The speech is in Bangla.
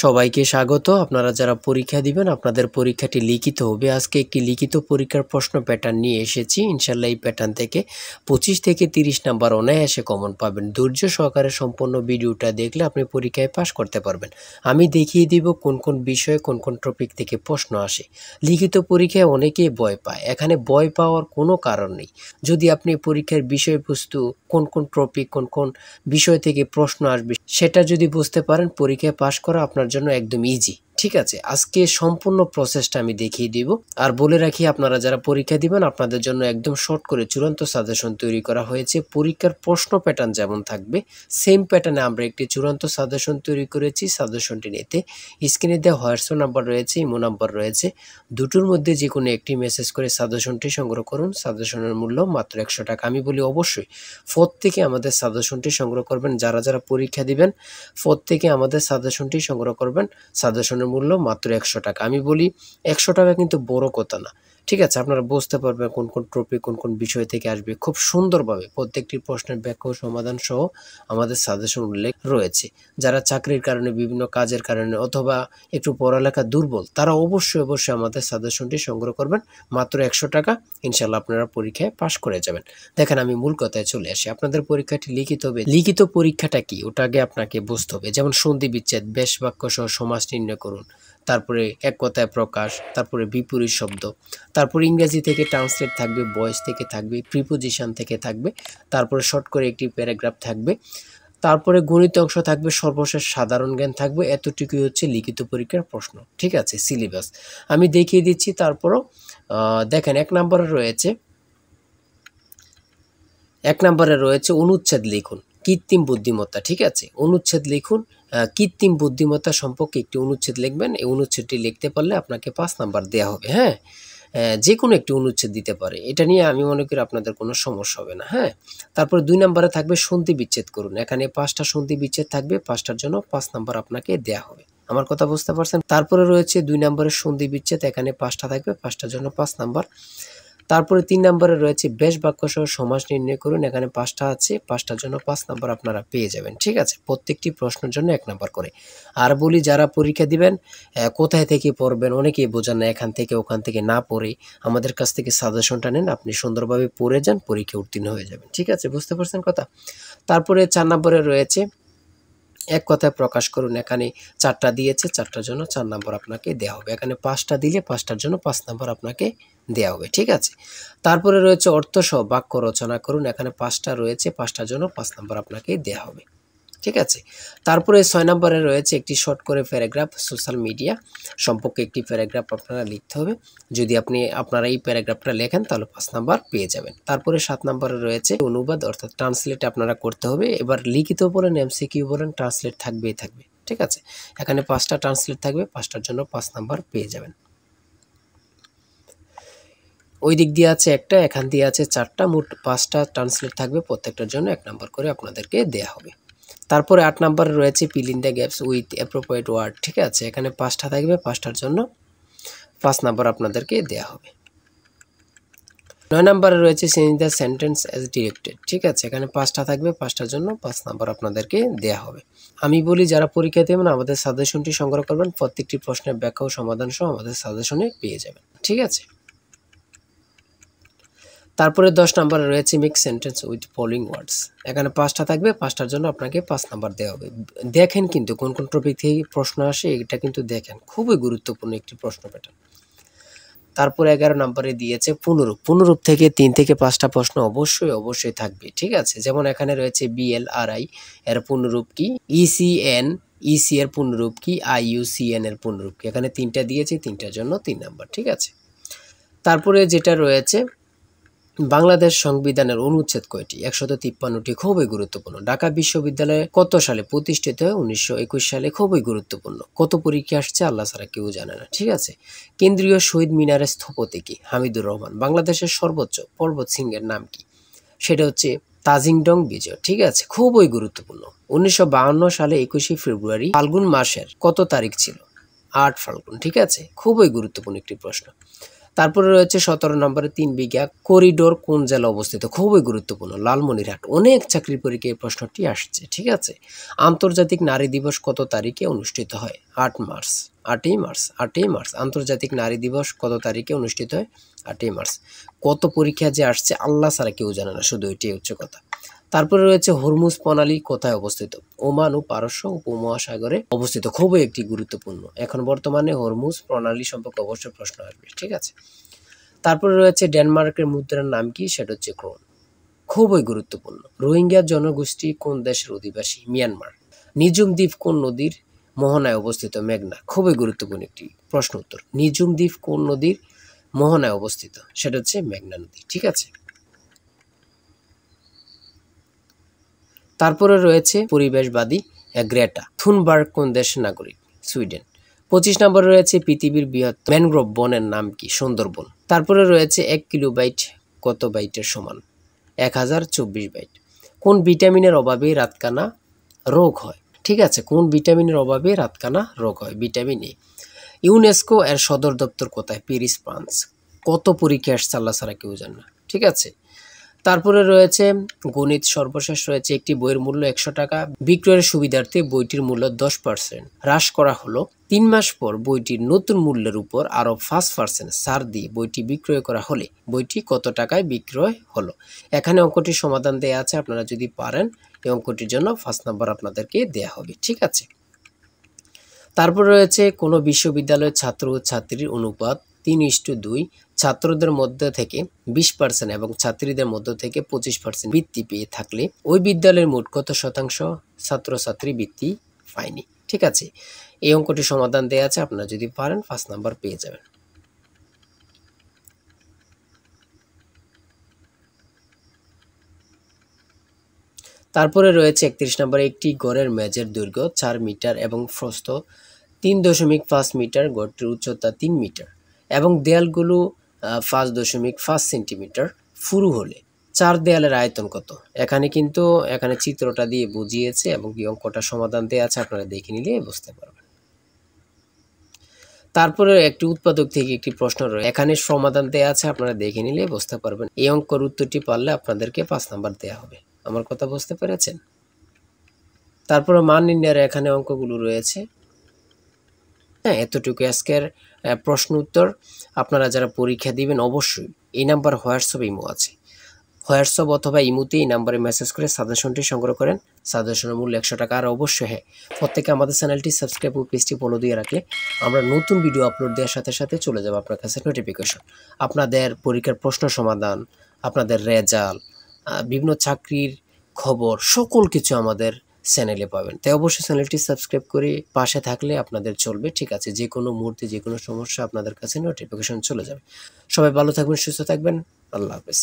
সবাইকে স্বাগত। আপনারা যারা পরীক্ষা দিবেন আপনাদের পরীক্ষাটি লিখিত হবে। আজকে একটি লিখিত পরীক্ষার প্রশ্ন প্যাটার্ন নিয়ে এসেছি। ইনশাল্লাহ এই প্যাটার্ন থেকে 25 থেকে 30 নাম্বার অনায়াসে কমন পাবেন। ধৈর্য সহকারে সম্পূর্ণ ভিডিওটা দেখলে আপনি পরীক্ষায় পাস করতে পারবেন। আমি দেখিয়ে দিব কোন কোন বিষয়ে কোন কোন টপিক থেকে প্রশ্ন আসে। লিখিত পরীক্ষায় অনেকেই ভয় পায়, এখানে ভয় পাওয়ার কোনো কারণ নেই। যদি আপনি পরীক্ষার বিষয়বস্তু কোন কোন টপিক কোন কোন বিষয় থেকে প্রশ্ন আসবে সেটা যদি বুঝতে পারেন, পরীক্ষায় পাস করা আপনার জন্য একদম ইজি। ঠিক আছে, আজকে সম্পূর্ণ প্রসেসটা আমি দেখিয়ে দিব। আর বলে রাখি, আপনারা যারা পরীক্ষা দিবেন আপনাদের জন্য একদম শর্ট করে চূড়ান্ত সাজেশন তৈরি করা হয়েছে। পরীক্ষার প্রশ্ন প্যাটার্ন যেমন থাকবে সেম প্যাটার্নে আমরা একটি চূড়ান্ত সাজেশন তৈরি করেছি। সাজেশনটি নিতে স্ক্রিনে দেওয়া হোয়াটসঅ্যাপ নাম্বার রয়েছে, ইমো নাম্বার রয়েছে, দুটোর মধ্যে যে কোনো একটি মেসেজ করে সাজেশনটি সংগ্রহ করুন। সাজেশনের মূল্য মাত্র 100 টাকা। আমি বলি অবশ্যই প্রত্যেকে আমাদের সাজেশনটি সংগ্রহ করবেন। যারা যারা পরীক্ষা দিবেন প্রত্যেকে আমাদের সাজেশনটি সংগ্রহ করবেন। সাজেশনের মূল্য মাত্র 100 টাকা। আমি বলি 100 টাকা কিন্তু বড় কথা না। ঠিক আছে, আপনারা বুঝতে পারবেন কোন কোন টপিক কোন কোন বিষয় থেকে আসবে। খুব সুন্দরভাবে প্রত্যেকটি প্রশ্নের ব্যাখ্যা ও সমাধান সহ আমাদের সাজেশন উল্লেখ রয়েছে। যারা চাকরির কারণে, বিভিন্ন কাজের কারণে অথবা একটু পড়ালেখা দুর্বল, তারা অবশ্যই আমাদের সাজেশনটি সংগ্রহ করবেন। মাত্র 100 টাকা। ইনশাল্লাহ আপনারা পরীক্ষায় পাশ করে যাবেন। দেখেন, আমি মূল কথায় চলে আসি। আপনাদের পরীক্ষাটি লিখিত হবে। লিখিত পরীক্ষাটা কি ওটা আগে আপনাকে বুঝতে হবে। যেমন সন্ধি বিচ্ছেদ, বেশ বাক্য সহ সমাস নির্ণয় করুন, তারপরে এক কথায় প্রকাশ, তারপরে বিপরীত শব্দ, তারপরে ইংরেজি থেকে ট্রান্সলেট থাকবে, ভয়েস থেকে থাকবে, প্রিপোজিশন থেকে থাকবে, তারপরে শর্ট করে একটি প্যারাগ্রাফ থাকবে, তারপরে গণিত অংশ থাকবে, সর্বশেষ সাধারণ জ্ঞান থাকবে। এতটুকুই হচ্ছে লিখিত পরীক্ষার প্রশ্ন। ঠিক আছে, সিলেবাস আমি দেখিয়ে দিচ্ছি। তারপরও দেখেন, এক নম্বরে রয়েছে অনুচ্ছেদ লিখুন, কৃত্রিম বুদ্ধিমত্তা। ঠিক আছে, অনুচ্ছেদ লিখুন, কৃত্রিম বুদ্ধিমত্তা সম্পর্কে একটি অনুচ্ছেদ লিখবেন। এই অনুচ্ছেদটি লিখতে পারলে আপনাকে 5 নাম্বার দেওয়া হবে। হ্যাঁ, যে কোনো একটি অনুচ্ছেদ দিতে পারে, এটা নিয়ে আমি মনে করি আপনাদের কোনো সমস্যা হবে না। হ্যাঁ, তারপর 2 নম্বরে থাকবে সন্ধি বিচ্ছেদ করুন। এখানে 5টা সন্ধি বিচ্ছেদ থাকবে, 5টার জন্য 5 নাম্বার আপনাকে দেওয়া হবে। আমার কথা বুঝতে পারছেন? তারপরে রয়েছে 2 নম্বরের সন্ধি বিচ্ছেদ, এখানে 5টা থাকবে, 5টার জন্য 5 নাম্বার। তারপরে 3 নম্বরে রয়েছে বেশ বাক্য সহ সমাস নির্ণয় করুন। এখানে 5টা আছে, 5টার জন্য 5 নাম্বার আপনারা পেয়ে যাবেন। ঠিক আছে, প্রত্যেকটি প্রশ্নের জন্য 1 নাম্বার করে। আর বলি, যারা পরীক্ষা দিবেন কোথায় থেকে পড়বেন, অনেকেই বোঝেন না। এখান থেকে ওখান থেকে না পড়ে আমাদের কাছ থেকে সাজেশনটা নেন, আপনি সুন্দরভাবে পড়ে যান, পরীক্ষা উত্তীর্ণ হয়ে যাবেন। ঠিক আছে, বুঝতে পারছেন কথা? তারপরে 4 নম্বরে রয়েছে এক কথায় প্রকাশ করুন। এখানে 4টা দিয়েছে, 4টার জন্য 4 নাম্বার আপনাকে দেওয়া হবে। এখানে 5টা দিলে 5টার জন্য 5 নাম্বার আপনাকে দেওয়া হবে। ঠিক আছে, তারপরে রয়েছে অর্থসহ বাক্য রচনা করুন। এখানে 5টা রয়েছে, 5টার জন্য 5 নাম্বার আপনাকে দেওয়া হবে। ঠিক আছে, তারপরে 6 নম্বরে রয়েছে একটি শর্ট করে প্যারাগ্রাফ, সোশ্যাল মিডিয়া সম্পর্কে একটি প্যারাগ্রাফ আপনারা লিখতে হবে। যদি আপনারা এই প্যারাগ্রাফটা লেখেন তাহলে 5 নাম্বার পেয়ে যাবেন। তারপরে 7 নম্বরে রয়েছে অনুবাদ অর্থাৎ ট্রান্সলেট আপনারা করতে হবে। এবার লিখিত বলেন, এমসিকিউ বলেন, ট্রান্সলেট থাকবেই থাকবে। ঠিক আছে, এখানে 5টা ট্রান্সলেট থাকবে, 5টার জন্য 5 নাম্বার পেয়ে যাবেন। ওই দিক দিয়ে আছে একটা, এখান দিয়ে আছে 4টা, মোট 5টা ট্রান্সলেট থাকবে, প্রত্যেকটার জন্য 1 নাম্বার করে আপনাদেরকে দেয়া হবে। তারপরে 8 নম্বরে রয়েছে fill in the gaps with appropriate word. ঠিক আছে, এখানে 5টা থাকবে, 5টার জন্য 5 নাম্বার আপনাদেরকে দেয়া হবে। 9 নম্বরে রয়েছে change the sentence as directed. ঠিক আছে, এখানে 5টা থাকবে, 5টার জন্য 5 নাম্বার আপনাদেরকে দেয়া হবে। আমি বলি, যারা পরীক্ষা দেবেন আমাদের সাজেশনটি সংগ্রহ করবেন। প্রত্যেকটি প্রশ্নের ব্যাখ্যা ও সমাধান সহ আমাদের সাজেশনে পেয়ে যাবেন। ঠিক আছে, তারপরে 10 নম্বরে রয়েছে মেক সেন্টেন্স উইথ ফলোইং ওয়ার্ডস। এখানে 5টা থাকবে, 5টার জন্য আপনাকে 5 নাম্বার দেওয়া হবে। দেখেন কিন্তু কোন কোন টপিক থেকে প্রশ্ন আসে, এটা কিন্তু দেখেন, খুবই গুরুত্বপূর্ণ একটি প্রশ্ন প্যাটার্ন। তারপরে 11 নম্বরে দিয়েছে পুনরূপ। পুনরূপ থেকে 3 থেকে 5টা প্রশ্ন অবশ্যই থাকবে। ঠিক আছে, যেমন এখানে রয়েছে BLRI এর পুনরূপ কি, ECN EC এর পুনরূপ কি, IUCN এর পুনরূপ কি। এখানে 3টা দিয়েছে, 3টার জন্য 3 নাম্বার। ঠিক আছে, তারপরে যেটা রয়েছে বাংলাদেশ সংবিধানের অনুচ্ছেদ কয়টি? 153টি। খুবই গুরুত্বপূর্ণ। ঢাকা বিশ্ববিদ্যালয় কত সালে প্রতিষ্ঠিত হয়? 1921 সালে। খুবই গুরুত্বপূর্ণ। কত পরীক্ষা আসছে আল্লাহ ছাড়া কেউ জানে না। ঠিক আছে, কেন্দ্রীয় শহীদ মিনারের স্থপতি কি? হামিদুর রহমান। বাংলাদেশের সর্বোচ্চ পর্বত শৃঙ্গের নাম কি? সেটা হচ্ছে তাজিংডং বিজয়। ঠিক আছে, খুবই গুরুত্বপূর্ণ। 1952 সালে 21শে ফেব্রুয়ারি ফাল্গুন মাসের কত তারিখ ছিল? 8 ফাল্গুন। ঠিক আছে, খুবই গুরুত্বপূর্ণ একটি প্রশ্ন। তারপরে রয়েছে 17 নম্বরে 3 বিঘা করিডোর কোন জেলা অবস্থিত? খুবই গুরুত্বপূর্ণ, লালমনিরহাট। অনেক চাকরি পরীক্ষায় এই প্রশ্নটি আসছে, ঠিক আছে। আন্তর্জাতিক নারী দিবস কত তারিখে অনুষ্ঠিত হয়? 8 মার্চ। 8ই মার্চ। আন্তর্জাতিক নারী দিবস কত তারিখে অনুষ্ঠিত হয়? 8ই মার্চ। কত পরীক্ষা যে আসছে আল্লাহ ছাড়া কেউ জানে না, শুধু এটাই হচ্ছে কথা। তারপরে রয়েছে হরমুজ প্রণালী কোথায় অবস্থিত? ওমান ও পারস্য উপমহাসাগরে অবস্থিত। খুবই একটি গুরুত্বপূর্ণ। এখন বর্তমানে হরমুজ প্রণালী সম্পর্কে অবশ্যই প্রশ্ন আসবে, ঠিক আছে। তারপরে রয়েছে ডেনমার্কের মুদ্রার নাম কি? সেটা হচ্ছে ক্রোন। খুবই গুরুত্বপূর্ণ। রোহিঙ্গা জনগোষ্ঠী কোন দেশের অধিবাসী? মিয়ানমার। নিঝুম দ্বীপ কোন নদীর মোহনায় অবস্থিত? মেঘনা। খুবই গুরুত্বপূর্ণ একটি প্রশ্ন উত্তর। নিঝুম দ্বীপ কোন নদীর মোহনায় অবস্থিত? সেটা হচ্ছে মেঘনা নদী, ঠিক আছে। তারপরে রয়েছে পরিবেশবাদী গ্রেটা থুনবার্গ কোন দেশের নাগরিক? সুইডেন। 25 নম্বরে রয়েছে পৃথিবীর বৃহৎ ম্যানগ্রোভ বনের নাম কি? সুন্দরবন। তারপরে রয়েছে 1 কিলোবাইট কত বাইটের সমান? 1024 বাইট। কোন ভিটামিনের অভাবে রাতকানা রোগ হয়? ঠিক আছে, কোন ভিটামিনের অভাবে রাতকানা রোগ হয়? Vitamin A. ইউনেস্কো এর সদর দপ্তর কোথায়? Paris, France. কত পরীক্ষা আসছে আল্লাহ ছাড়া কেউ জানে না, ঠিক আছে। তারপরে রয়েছে গণিত। সর্বশেষ রয়েছে একটি বইয়ের মূল্য 100 টাকা বিক্রয়ের সুবিধার্থে বইটির মূল্য 10% হ্রাস করা হলো। 3 মাস পর বইটির নতুন মূল্যের উপর আরও 5% ছাড় দিয়ে বইটি বিক্রয় করা হলে বইটি কত টাকায় বিক্রয় হলো? এখানে অঙ্কটির সমাধান দেয়া আছে, আপনারা যদি পারেন এই অঙ্কটির জন্য 5 নাম্বার আপনাদেরকে দেয়া হবে, ঠিক আছে। তারপর রয়েছে কোনো বিশ্ববিদ্যালয়ের ছাত্র ও ছাত্রীর অনুপাত 3:2, ছাত্রদের মধ্যে থেকে 20% এবং ছাত্রীদের মধ্য থেকে 25% বৃত্তি পেয়ে থাকলে ওই বিদ্যালয়ের মোট কত শতাংশ ছাত্রছাত্রী বৃত্তি পায়নি? ঠিক আছে, এই অঙ্কটির সমাধান দেওয়া আছে, আপনারা যদি পারেন 5 নাম্বার পেয়ে যাবেন। তারপরে রয়েছে 31 নম্বরে একটি গড়ের মেঝের দৈর্ঘ্য 4 মিটার এবং প্রস্থ 3.5 মিটার, গড়টির উচ্চতা 3 মিটার এবং দেয়ালগুলো 5.5 সেন্টিমিটার পুরু হলে 4 দেয়ালের আয়তন কত? এখানে চিত্রটা দিয়ে বুঝিয়েছে এবং কি অঙ্কটা সমাধান দেওয়া আছে, আপনারা দেখে নিলে বুঝতে পারবেন। তারপরে একটি উৎপাদক থেকে একটি প্রশ্ন রয়েছে, এখানে সমাধান দেওয়া আছে, আপনারা দেখে নিলে বুঝতে পারবেন। এই অঙ্কের উত্তরটি পারলে আপনাদেরকে 5 নাম্বার দেওয়া হবে। আমার কথা বুঝতে পেরেছেন? তারপরে মান নির্ণয়ের এখানে অঙ্কগুলো রয়েছে। হ্যাঁ, এতটুকু আজকের প্রশ্ন উত্তর। আপনারা যারা পরীক্ষা দিবেন অবশ্যই এই নাম্বার হোয়াটসঅ্যাপ ইমো আছে, হোয়াটসঅ্যাপ অথবা ইমোতে এই নাম্বারে মেসেজ করে সাজেশনটি সংগ্রহ করেন। সাজেশনের মূল্য 100 টাকা। আর অবশ্যই হ্যাঁ, প্রত্যেকে আমাদের চ্যানেলটি সাবস্ক্রাইব ও পেজটি ফলো দিয়ে রাখলে আমরা নতুন ভিডিও আপলোড দেওয়ার সাথে সাথে চলে যাবে আপনার কাছে নোটিফিকেশন। আপনাদের পরীক্ষার প্রশ্ন সমাধান, আপনাদের রেজাল্ট, বিভিন্ন চাকরির খবর, সকল কিছু আমাদের চ্যানেলে পাবেন। তাই অবশ্যই চ্যানেলটি সাবস্ক্রাইব করে পাশে থাকলে আপনাদের চলবে, ঠিক আছে। যে কোনো মুহূর্তে যে কোনো সমস্যা আপনাদের কাছে নোটিফিকেশন চলে যাবে। সবাই ভালো থাকবেন, সুস্থ থাকবেন। আল্লাহ হাফেজ।